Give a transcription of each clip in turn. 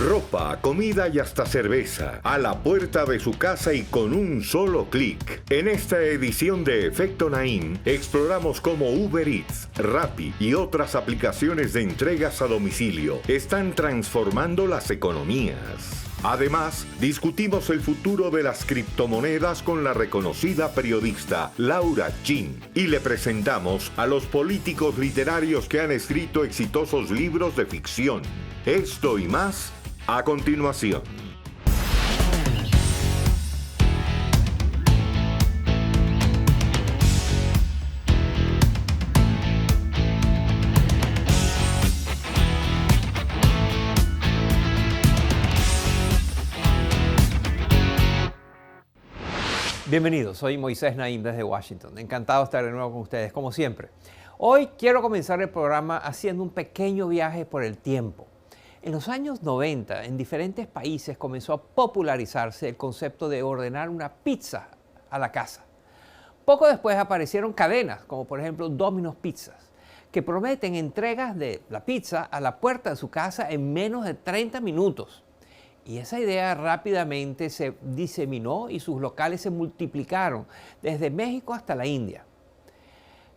Ropa, comida y hasta cerveza, a la puerta de su casa y con un solo clic. En esta edición de Efecto Naim, exploramos cómo Uber Eats, Rappi y otras aplicaciones de entregas a domicilio están transformando las economías. Además, discutimos el futuro de las criptomonedas con la reconocida periodista Laura Chin y le presentamos a los políticos literarios que han escrito exitosos libros de ficción. Esto y más a continuación. Bienvenidos, soy Moisés Naim desde Washington. Encantado de estar de nuevo con ustedes, como siempre. Hoy quiero comenzar el programa haciendo un pequeño viaje por el tiempo. En los años 90, en diferentes países comenzó a popularizarse el concepto de ordenar una pizza a la casa. Poco después aparecieron cadenas, como por ejemplo Domino's Pizzas, que prometen entregas de la pizza a la puerta de su casa en menos de 30 minutos. Y esa idea rápidamente se diseminó y sus locales se multiplicaron desde México hasta la India.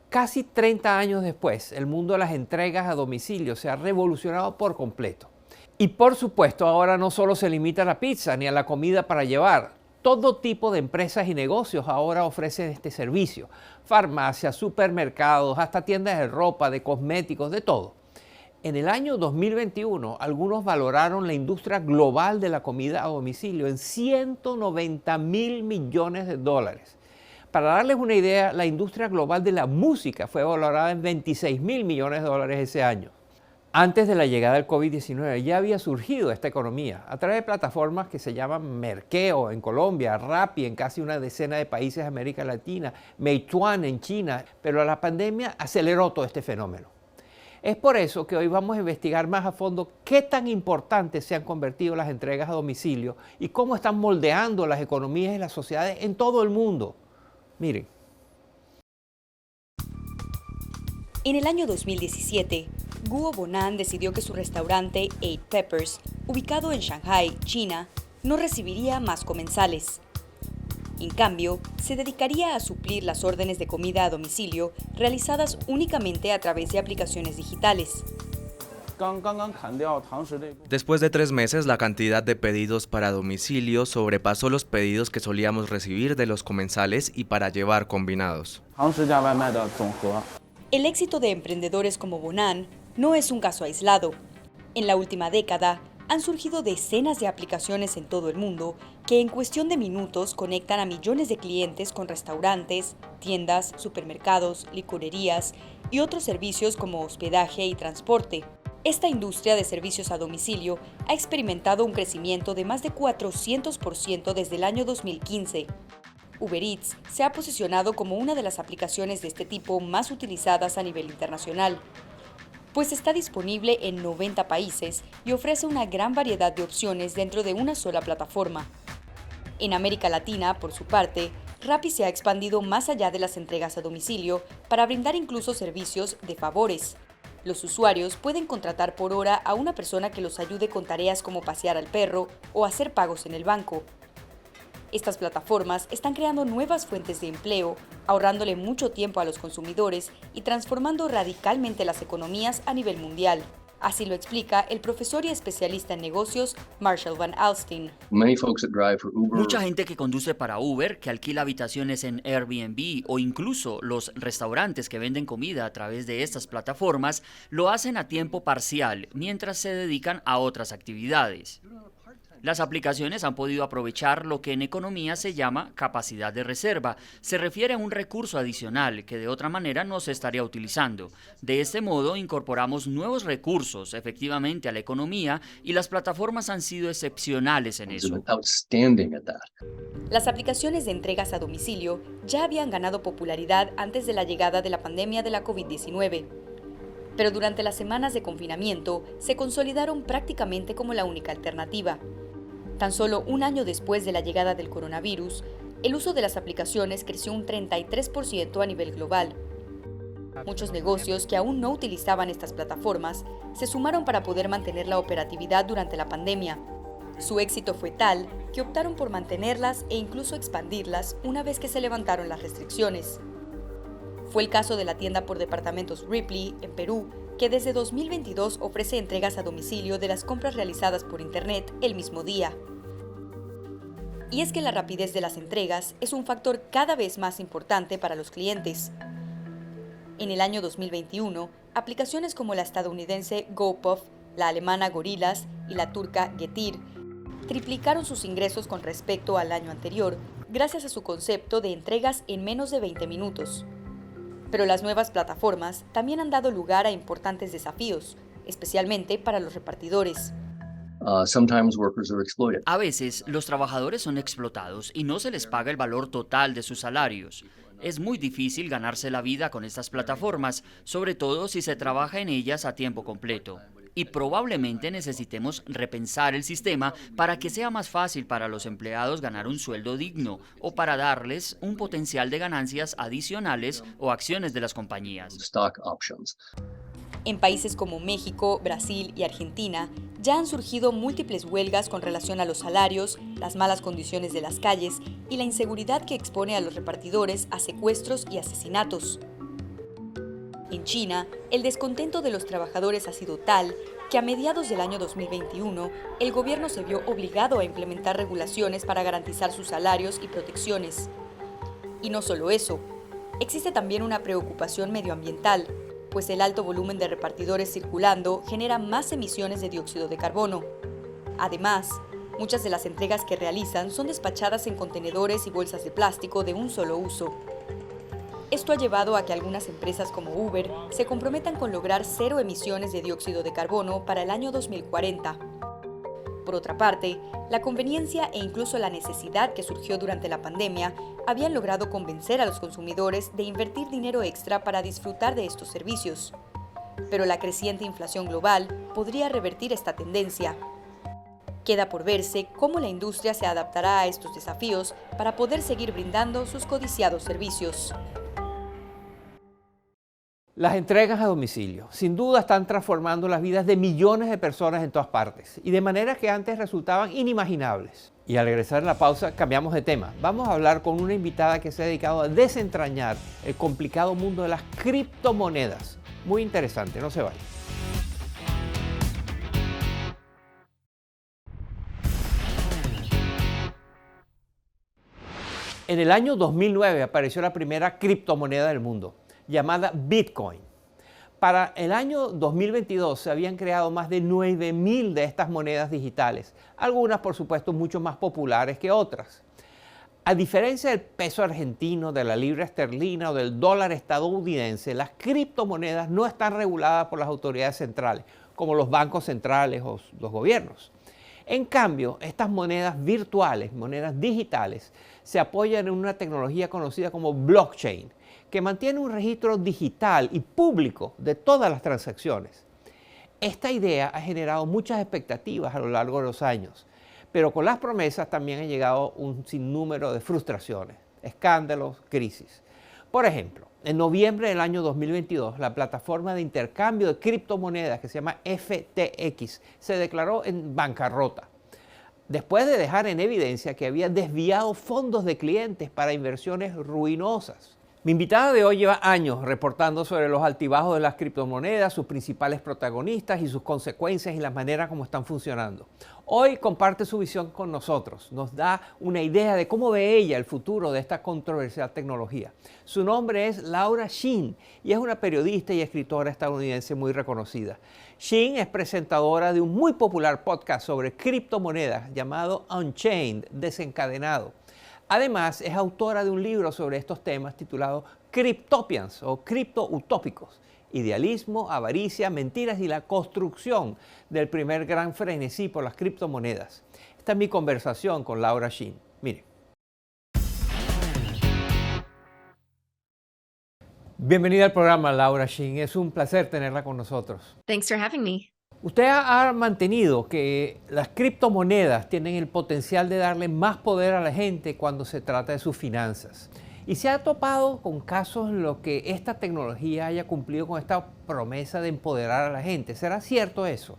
Casi 30 años después, el mundo de las entregas a domicilio se ha revolucionado por completo. Y por supuesto, ahora no solo se limita a la pizza ni a la comida para llevar. Todo tipo de empresas y negocios ahora ofrecen este servicio. Farmacias, supermercados, hasta tiendas de ropa, de cosméticos, de todo. En el año 2021, algunos valoraron la industria global de la comida a domicilio en $190.000 millones. Para darles una idea, la industria global de la música fue valorada en $26.000 millones ese año. Antes de la llegada del COVID-19 ya había surgido esta economía a través de plataformas que se llaman Merkeo en Colombia, Rappi en casi una decena de países de América Latina, Meituan en China, pero la pandemia aceleró todo este fenómeno. Es por eso que hoy vamos a investigar más a fondo qué tan importantes se han convertido las entregas a domicilio y cómo están moldeando las economías y las sociedades en todo el mundo. Miren. En el año 2017, Guo Bonan decidió que su restaurante Eight Peppers, ubicado en Shanghai, China, no recibiría más comensales. En cambio, se dedicaría a suplir las órdenes de comida a domicilio realizadas únicamente a través de aplicaciones digitales. Después de 3 meses, la cantidad de pedidos para domicilio sobrepasó los pedidos que solíamos recibir de los comensales y para llevar combinados. El éxito de emprendedores como Bonan no es un caso aislado. En la última década, han surgido decenas de aplicaciones en todo el mundo que en cuestión de minutos conectan a millones de clientes con restaurantes, tiendas, supermercados, licorerías y otros servicios como hospedaje y transporte. Esta industria de servicios a domicilio ha experimentado un crecimiento de más de 400% desde el año 2015. Uber Eats se ha posicionado como una de las aplicaciones de este tipo más utilizadas a nivel internacional, pues está disponible en 90 países y ofrece una gran variedad de opciones dentro de una sola plataforma. En América Latina, por su parte, Rappi se ha expandido más allá de las entregas a domicilio para brindar incluso servicios de favores. Los usuarios pueden contratar por hora a una persona que los ayude con tareas como pasear al perro o hacer pagos en el banco. Estas plataformas están creando nuevas fuentes de empleo, ahorrándole mucho tiempo a los consumidores y transformando radicalmente las economías a nivel mundial. Así lo explica el profesor y especialista en negocios Marshall Van Alstyne. Mucha gente que conduce para Uber, que alquila habitaciones en Airbnb o incluso los restaurantes que venden comida a través de estas plataformas, lo hacen a tiempo parcial mientras se dedican a otras actividades. Las aplicaciones han podido aprovechar lo que en economía se llama capacidad de reserva. Se refiere a un recurso adicional que de otra manera no se estaría utilizando. De este modo incorporamos nuevos recursos efectivamente a la economía y las plataformas han sido excepcionales en eso. Las aplicaciones de entregas a domicilio ya habían ganado popularidad antes de la llegada de la pandemia de la COVID-19. Pero durante las semanas de confinamiento se consolidaron prácticamente como la única alternativa. Tan solo un año después de la llegada del coronavirus, el uso de las aplicaciones creció un 33% a nivel global. Muchos negocios que aún no utilizaban estas plataformas se sumaron para poder mantener la operatividad durante la pandemia. Su éxito fue tal que optaron por mantenerlas e incluso expandirlas una vez que se levantaron las restricciones. Fue el caso de la tienda por departamentos Ripley, en Perú, que desde 2022 ofrece entregas a domicilio de las compras realizadas por Internet el mismo día. Y es que la rapidez de las entregas es un factor cada vez más importante para los clientes. En el año 2021, aplicaciones como la estadounidense GoPuff, la alemana Gorillas y la turca Getir triplicaron sus ingresos con respecto al año anterior, gracias a su concepto de entregas en menos de 20 minutos. Pero las nuevas plataformas también han dado lugar a importantes desafíos, especialmente para los repartidores. A veces, los trabajadores son explotados y no se les paga el valor total de sus salarios. Es muy difícil ganarse la vida con estas plataformas, sobre todo si se trabaja en ellas a tiempo completo. Y probablemente necesitemos repensar el sistema para que sea más fácil para los empleados ganar un sueldo digno o para darles un potencial de ganancias adicionales o acciones de las compañías. En países como México, Brasil y Argentina, ya han surgido múltiples huelgas con relación a los salarios, las malas condiciones de las calles y la inseguridad que expone a los repartidores a secuestros y asesinatos. En China, el descontento de los trabajadores ha sido tal que a mediados del año 2021, el gobierno se vio obligado a implementar regulaciones para garantizar sus salarios y protecciones. Y no solo eso, existe también una preocupación medioambiental, pues el alto volumen de repartidores circulando genera más emisiones de dióxido de carbono. Además, muchas de las entregas que realizan son despachadas en contenedores y bolsas de plástico de un solo uso. Esto ha llevado a que algunas empresas como Uber se comprometan con lograr 0 emisiones de dióxido de carbono para el año 2040. Por otra parte, la conveniencia e incluso la necesidad que surgió durante la pandemia habían logrado convencer a los consumidores de invertir dinero extra para disfrutar de estos servicios. Pero la creciente inflación global podría revertir esta tendencia. Queda por verse cómo la industria se adaptará a estos desafíos para poder seguir brindando sus codiciados servicios. Las entregas a domicilio, sin duda, están transformando las vidas de millones de personas en todas partes y de maneras que antes resultaban inimaginables. Y al regresar a la pausa, cambiamos de tema. Vamos a hablar con una invitada que se ha dedicado a desentrañar el complicado mundo de las criptomonedas. Muy interesante, no se vayan. En el año 2009 apareció la primera criptomoneda del mundo, llamada Bitcoin. Para el año 2022 se habían creado más de 9.000 de estas monedas digitales, algunas por supuesto mucho más populares que otras. A diferencia del peso argentino, de la libra esterlina o del dólar estadounidense, las criptomonedas no están reguladas por las autoridades centrales, como los bancos centrales o los gobiernos. En cambio, estas monedas virtuales, monedas digitales, se apoyan en una tecnología conocida como blockchain, que mantiene un registro digital y público de todas las transacciones. Esta idea ha generado muchas expectativas a lo largo de los años, pero con las promesas también ha llegado un sinnúmero de frustraciones, escándalos, crisis. Por ejemplo, en noviembre del año 2022, la plataforma de intercambio de criptomonedas que se llama FTX se declaró en bancarrota, después de dejar en evidencia que había desviado fondos de clientes para inversiones ruinosas. Mi invitada de hoy lleva años reportando sobre los altibajos de las criptomonedas, sus principales protagonistas y sus consecuencias y la manera como están funcionando. Hoy comparte su visión con nosotros, nos da una idea de cómo ve ella el futuro de esta controversial tecnología. Su nombre es Laura Shin y es una periodista y escritora estadounidense muy reconocida. Shin es presentadora de un muy popular podcast sobre criptomonedas llamado Unchained, Desencadenado. Además, es autora de un libro sobre estos temas titulado Cryptopians o criptoutópicos, idealismo, avaricia, mentiras y la construcción del primer gran frenesí por las criptomonedas. Esta es mi conversación con Laura Shin. Mire. Bienvenida al programa, Laura Shin. Es un placer tenerla con nosotros. Thanks for having me. Usted ha mantenido que las criptomonedas tienen el potencial de darle más poder a la gente cuando se trata de sus finanzas. ¿Y se ha topado con casos en los que esta tecnología haya cumplido con esta promesa de empoderar a la gente? ¿Será cierto eso?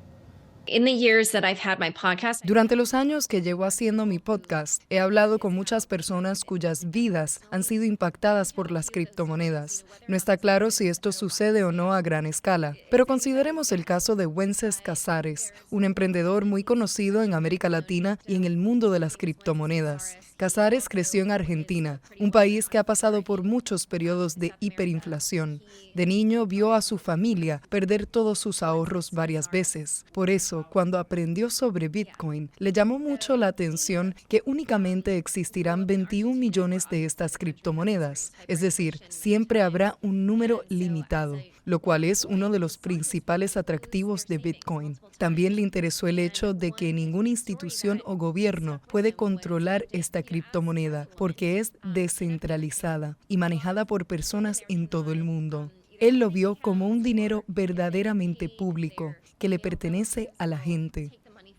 Durante los años que llevo haciendo mi podcast, he hablado con muchas personas cuyas vidas han sido impactadas por las criptomonedas. No está claro si esto sucede o no a gran escala, pero consideremos el caso de Wences Casares, un emprendedor muy conocido en América Latina y en el mundo de las criptomonedas. Casares creció en Argentina, un país que ha pasado por muchos periodos de hiperinflación. De niño vio a su familia perder todos sus ahorros varias veces. Por eso, cuando aprendió sobre Bitcoin, le llamó mucho la atención que únicamente existirán 21 millones de estas criptomonedas. Es decir, siempre habrá un número limitado, lo cual es uno de los principales atractivos de Bitcoin. También le interesó el hecho de que ninguna institución o gobierno puede controlar esta criptomoneda porque es descentralizada y manejada por personas en todo el mundo. Él lo vio como un dinero verdaderamente público que le pertenece a la gente.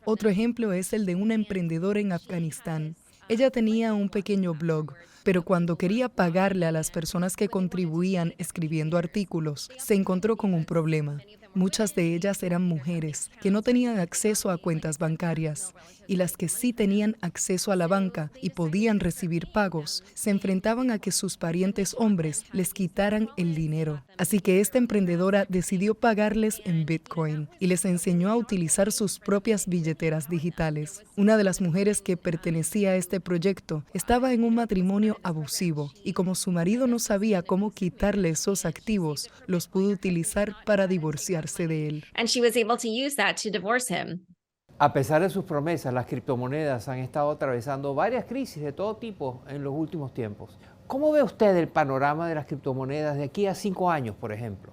Otro ejemplo es el de una emprendedora en Afganistán. Ella tenía un pequeño blog, pero cuando quería pagarle a las personas que contribuían escribiendo artículos, se encontró con un problema. Muchas de ellas eran mujeres que no tenían acceso a cuentas bancarias y las que sí tenían acceso a la banca y podían recibir pagos se enfrentaban a que sus parientes hombres les quitaran el dinero. Así que esta emprendedora decidió pagarles en Bitcoin y les enseñó a utilizar sus propias billeteras digitales. Una de las mujeres que pertenecía a este proyecto estaba en un matrimonio abusivo y como su marido no sabía cómo quitarle esos activos, los pudo utilizar para divorciarse de él. And she was able to use that to divorce him. A pesar de sus promesas, las criptomonedas han estado atravesando varias crisis de todo tipo en los últimos tiempos. ¿Cómo ve usted el panorama de las criptomonedas de aquí a 5 años, por ejemplo?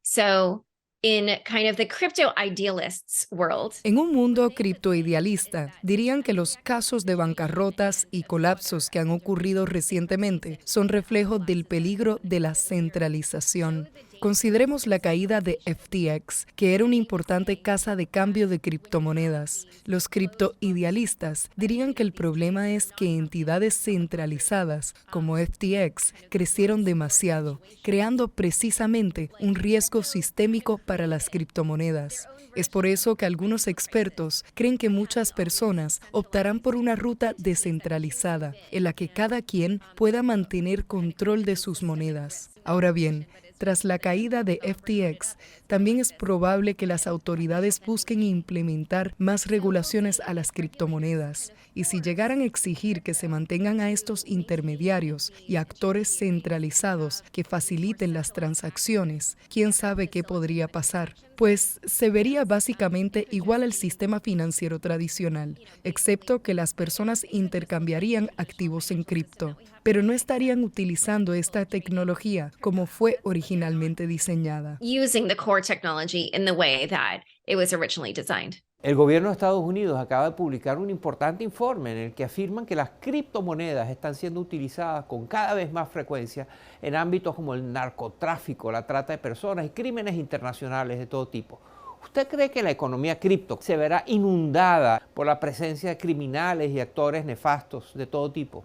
So, in kind of the crypto idealists world, En un mundo criptoidealista, dirían que los casos de bancarrotas y colapsos que han ocurrido recientemente son reflejo del peligro de la centralización. Consideremos la caída de FTX, que era una importante casa de cambio de criptomonedas. Los criptoidealistas dirían que el problema es que entidades centralizadas como FTX crecieron demasiado, creando precisamente un riesgo sistémico para las criptomonedas. Es por eso que algunos expertos creen que muchas personas optarán por una ruta descentralizada, en la que cada quien pueda mantener control de sus monedas. Ahora bien, tras la caída de FTX, también es probable que las autoridades busquen implementar más regulaciones a las criptomonedas. Y si llegaran a exigir que se mantengan a estos intermediarios y actores centralizados que faciliten las transacciones, ¿quién sabe qué podría pasar? Pues se vería básicamente igual al sistema financiero tradicional, excepto que las personas intercambiarían activos en cripto, pero no estarían utilizando esta tecnología como fue originalmente diseñada. using the core technology in the way that it was originally designed. El gobierno de Estados Unidos acaba de publicar un importante informe en el que afirman que las criptomonedas están siendo utilizadas con cada vez más frecuencia en ámbitos como el narcotráfico, la trata de personas y crímenes internacionales de todo tipo. ¿Usted cree que la economía cripto se verá inundada por la presencia de criminales y actores nefastos de todo tipo?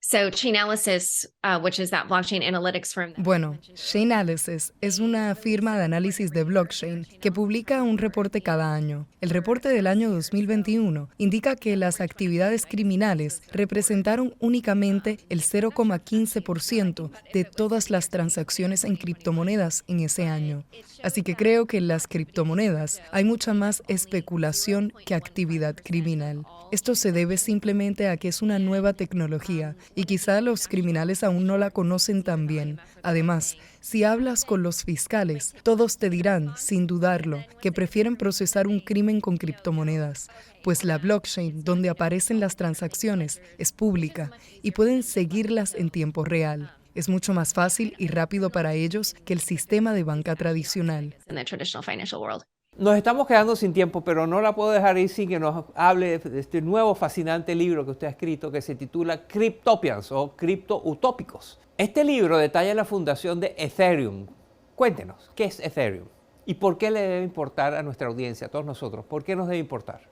So Chainalysis, which is that blockchain analytics firm. Bueno, Chainalysis es una firma de análisis de blockchain que publica un reporte cada año. El reporte del año 2021 indica que las actividades criminales representaron únicamente el 0,15% de todas las transacciones en criptomonedas en ese año. Así que creo que en las criptomonedas hay mucha más especulación que actividad criminal. Esto se debe simplemente a que es una nueva tecnología y quizá los criminales aún no la conocen tan bien. Además, si hablas con los fiscales, todos te dirán, sin dudarlo, que prefieren procesar un crimen con criptomonedas, pues la blockchain donde aparecen las transacciones es pública y pueden seguirlas en tiempo real. Es mucho más fácil y rápido para ellos que el sistema de banca tradicional. In the traditional financial world. Nos estamos quedando sin tiempo, pero no la puedo dejar ir sin que nos hable de este nuevo fascinante libro que usted ha escrito que se titula Cryptopians o Criptoutópicos. Este libro detalla la fundación de Ethereum. Cuéntenos, ¿qué es Ethereum? ¿Y por qué le debe importar a nuestra audiencia, a todos nosotros? ¿Por qué nos debe importar?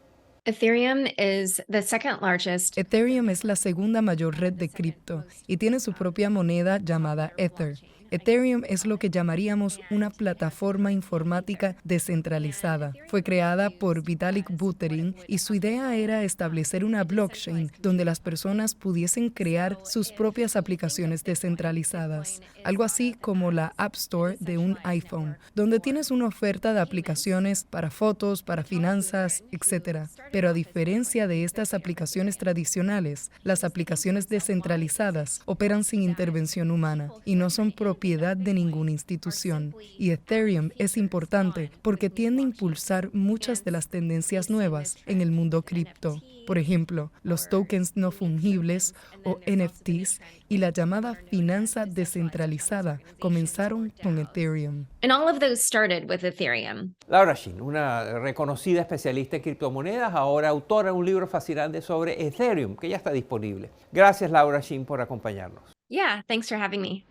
Ethereum is the second largest. Ethereum es la segunda mayor red de cripto y tiene su propia moneda llamada Ether. Ethereum es lo que llamaríamos una plataforma informática descentralizada. Fue creada por Vitalik Buterin y su idea era establecer una blockchain donde las personas pudiesen crear sus propias aplicaciones descentralizadas. Algo así como la App Store de un iPhone, donde tienes una oferta de aplicaciones para fotos, para finanzas, etc. Pero a diferencia de estas aplicaciones tradicionales, las aplicaciones descentralizadas operan sin intervención humana y no son propiedad de ninguna institución. Y Ethereum es importante porque tiende a impulsar muchas de las tendencias nuevas en el mundo cripto. Por ejemplo, los tokens no fungibles o NFTs y la llamada finanza descentralizada comenzaron con Ethereum. And all of those started with Ethereum. Laura Shin, una reconocida especialista en criptomonedas, ahora autora de un libro fascinante sobre Ethereum, que ya está disponible. Gracias, Laura Shin, por acompañarnos. Yeah, thanks for having me.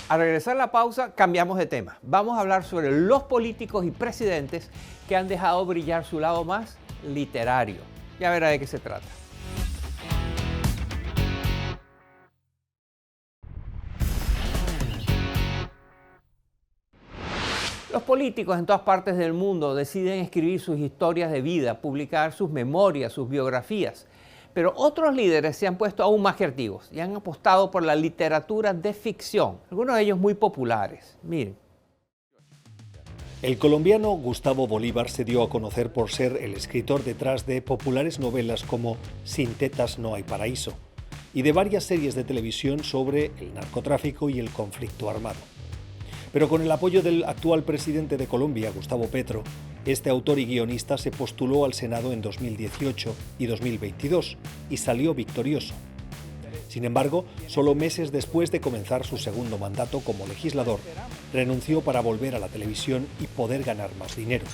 Al regresar a la pausa, cambiamos de tema. Vamos a hablar sobre los políticos y presidentes que han dejado brillar su lado más literario. Ya verá de qué se trata. Los políticos en todas partes del mundo deciden escribir sus historias de vida, publicar sus memorias, sus biografías. Pero otros líderes se han puesto aún más creativos y han apostado por la literatura de ficción, algunos de ellos muy populares. Miren. El colombiano Gustavo Bolívar se dio a conocer por ser el escritor detrás de populares novelas como Sin tetas no hay paraíso y de varias series de televisión sobre el narcotráfico y el conflicto armado. Pero con el apoyo del actual presidente de Colombia, Gustavo Petro, este autor y guionista se postuló al Senado en 2018 y 2022 y salió victorioso. Sin embargo, solo meses después de comenzar su segundo mandato como legislador, renunció para volver a la televisión y poder ganar más dinero.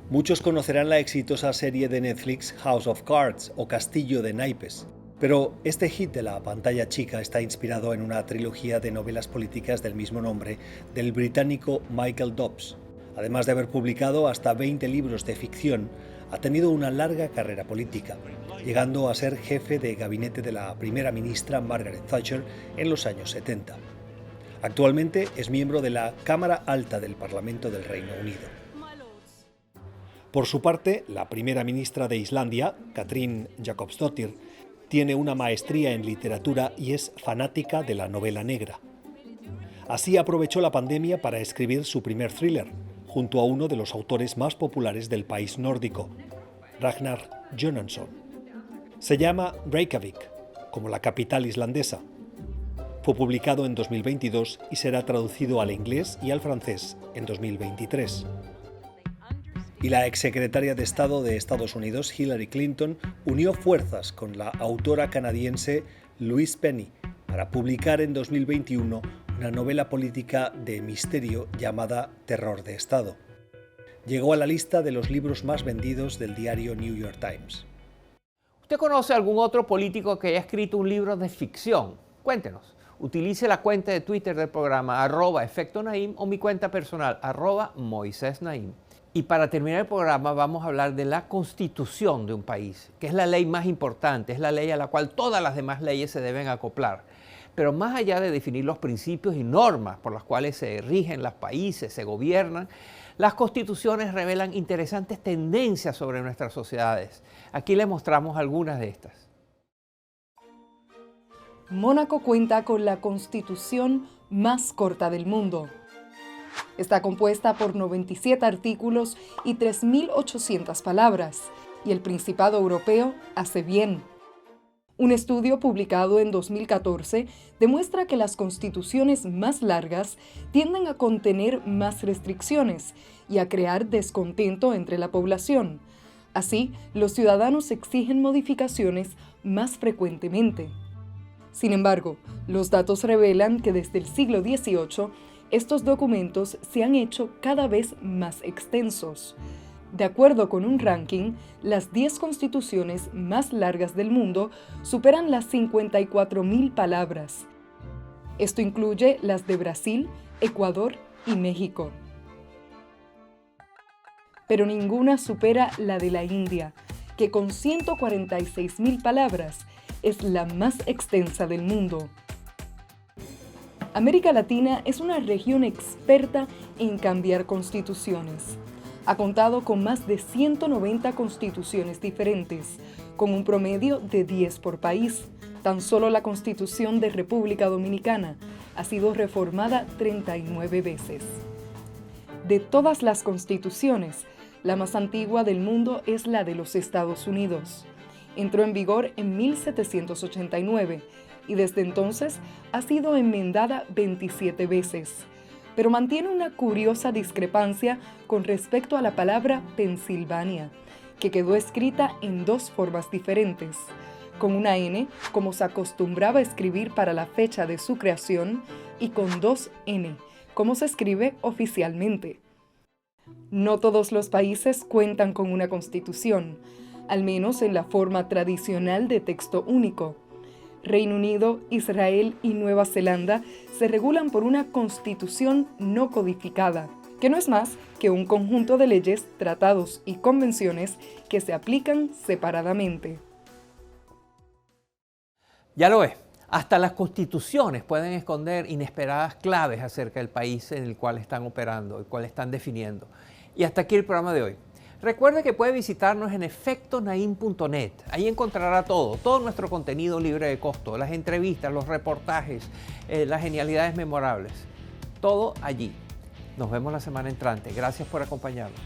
Muchos conocerán la exitosa serie de Netflix House of Cards o Castillo de Naipes, pero este hit de la pantalla chica está inspirado en una trilogía de novelas políticas del mismo nombre del británico Michael Dobbs. Además de haber publicado hasta 20 libros de ficción, ha tenido una larga carrera política, llegando a ser jefe de gabinete de la primera ministra Margaret Thatcher en los años 70. Actualmente es miembro de la Cámara Alta del Parlamento del Reino Unido. Por su parte, la primera ministra de Islandia, Katrín Jakobsdóttir, tiene una maestría en literatura y es fanática de la novela negra. Así aprovechó la pandemia para escribir su primer thriller, junto a uno de los autores más populares del país nórdico, Ragnar Jónasson. Se llama Reykjavik, como la capital islandesa. Fue publicado en 2022 y será traducido al inglés y al francés en 2023. Y la exsecretaria de Estado de Estados Unidos, Hillary Clinton, unió fuerzas con la autora canadiense Louise Penny para publicar en 2021 una novela política de misterio llamada Terror de Estado. Llegó a la lista de los libros más vendidos del diario New York Times. ¿Usted conoce algún otro político que haya escrito un libro de ficción? Cuéntenos. Utilice la cuenta de Twitter del programa @EfectoNaim o mi cuenta personal @MoisésNaim. Y para terminar el programa vamos a hablar de la constitución de un país, que es la ley más importante, es la ley a la cual todas las demás leyes se deben acoplar. Pero más allá de definir los principios y normas por las cuales se rigen los países, se gobiernan, las constituciones revelan interesantes tendencias sobre nuestras sociedades. Aquí les mostramos algunas de estas. Mónaco cuenta con la constitución más corta del mundo. Está compuesta por 97 artículos y 3.800 palabras, y el Principado Europeo hace bien. Un estudio publicado en 2014 demuestra que las constituciones más largas tienden a contener más restricciones y a crear descontento entre la población. Así, los ciudadanos exigen modificaciones más frecuentemente. Sin embargo, los datos revelan que desde el siglo XVIII, estos documentos se han hecho cada vez más extensos. De acuerdo con un ranking, las 10 constituciones más largas del mundo superan las 54.000 palabras. Esto incluye las de Brasil, Ecuador y México. pero ninguna supera la de la India, que con 146.000 palabras es la más extensa del mundo. América Latina es una región experta en cambiar constituciones. Ha contado con más de 190 constituciones diferentes, con un promedio de 10 por país. Tan solo la Constitución de República Dominicana ha sido reformada 39 veces. De todas las constituciones, la más antigua del mundo es la de los Estados Unidos. Entró en vigor en 1789 y desde entonces ha sido enmendada 27 veces, pero mantiene una curiosa discrepancia con respecto a la palabra Pensilvania, que quedó escrita en dos formas diferentes, con una N, como se acostumbraba a escribir para la fecha de su creación, y con dos N, como se escribe oficialmente. No todos los países cuentan con una constitución, al menos en la forma tradicional de texto único. Reino Unido, Israel y Nueva Zelanda se regulan por una constitución no codificada, que no es más que un conjunto de leyes, tratados y convenciones que se aplican separadamente. Ya lo ves, hasta las constituciones pueden esconder inesperadas claves acerca del país en el cual están operando, el cual están definiendo. Y hasta aquí el programa de hoy. Recuerde que puede visitarnos en efectonaim.net. Ahí encontrará todo nuestro contenido libre de costo, las entrevistas, los reportajes, las genialidades memorables. Todo allí. Nos vemos la semana entrante. Gracias por acompañarnos.